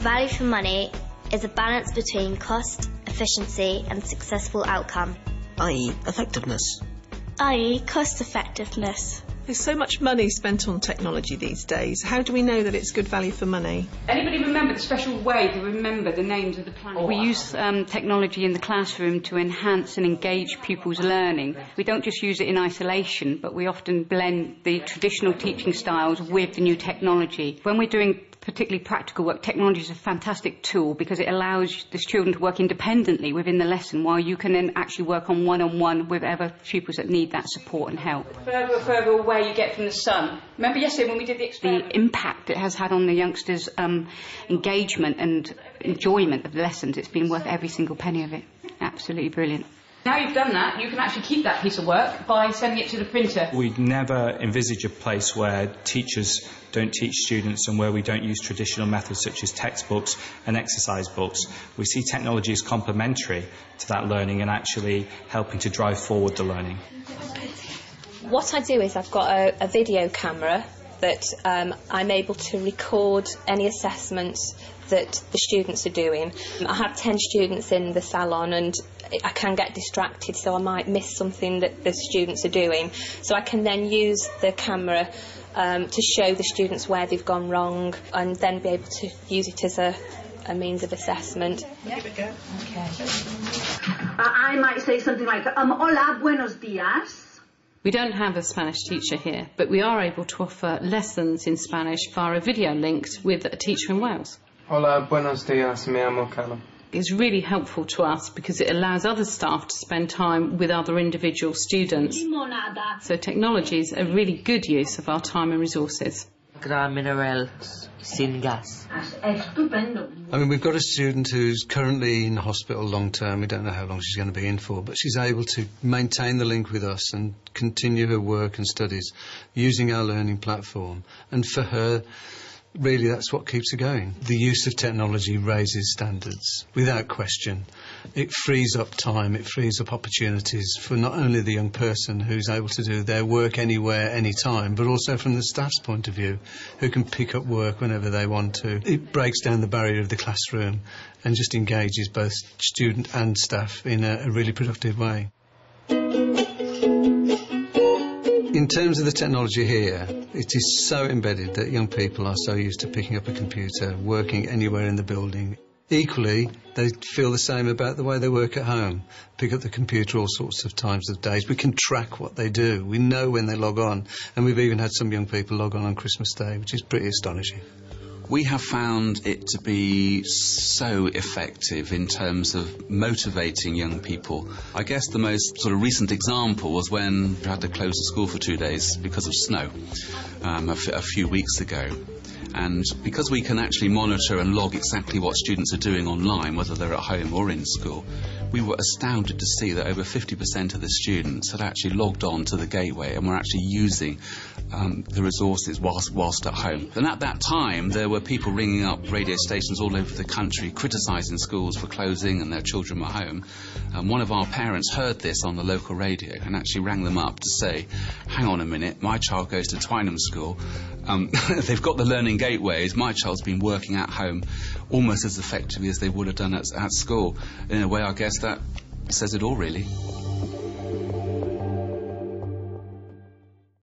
Value for money is a balance between cost, efficiency and successful outcome. i.e. effectiveness. i.e. cost effectiveness. There's so much money spent on technology these days. How do we know that it's good value for money? Anybody remember the special way to remember the names of the planets? We use technology in the classroom to enhance and engage pupils' learning. We don't just use it in isolation, but we often blend the traditional teaching styles with the new technology. When we're doing particularly practical work, technology is a fantastic tool because it allows the children to work independently within the lesson, while you can then actually work on one-on-one with other pupils that need that support and help. Further away you get from the sun. Remember yesterday when we did the experiment? The impact it has had on the youngsters' engagement and enjoyment of the lessons, it's been worth every single penny of it. Absolutely brilliant. Now you've done that, you can actually keep that piece of work by sending it to the printer. We'd never envisage a place where teachers don't teach students and where we don't use traditional methods such as textbooks and exercise books. We see technology as complementary to that learning and actually helping to drive forward the learning. What I do is I've got a video camera that I'm able to record any assessments that the students are doing. I have 10 students in the salon and I can get distracted, so I might miss something that the students are doing. So I can then use the camera to show the students where they've gone wrong and then be able to use it as a means of assessment. Yeah. Okay. I might say something like, hola, buenos días. We don't have a Spanish teacher here, but we are able to offer lessons in Spanish via a video link with a teacher in Wales. Hola, buenos días, me llamo Callum. It's really helpful to us because it allows other staff to spend time with other individual students. So technology is a really good use of our time and resources. Mineral sin gas. I mean, we've got a student who's currently in hospital long term. We don't know how long she's going to be in for, but she's able to maintain the link with us and continue her work and studies using our learning platform. And for her, really, that's what keeps her going. The use of technology raises standards, without question. It frees up time, it frees up opportunities for not only the young person who's able to do their work anywhere, anytime, but also from the staff's point of view, who can pick up work whenever they want to. It breaks down the barrier of the classroom and just engages both student and staff in a really productive way. In terms of the technology here, it is so embedded that young people are so used to picking up a computer, working anywhere in the building. Equally, they feel the same about the way they work at home. Pick up the computer all sorts of times of days. We can track what they do. We know when they log on. And we've even had some young people log on Christmas Day, which is pretty astonishing. We have found it to be so effective in terms of motivating young people. I guess the most sort of recent example was when we had to close the school for 2 days because of snow a few weeks ago. And because we can actually monitor and log exactly what students are doing online, whether they're at home or in school, we were astounded to see that over 50% of the students had actually logged on to the gateway and were actually using the resources whilst at home. And at that time, there were people ringing up radio stations all over the country criticising schools for closing and their children were home. One of our parents heard this on the local radio and actually rang them up to say, hang on a minute, my child goes to Twynham School. They've got the learning gateways. My child's been working at home almost as effectively as they would have done at school. In a way, I guess that says it all, really.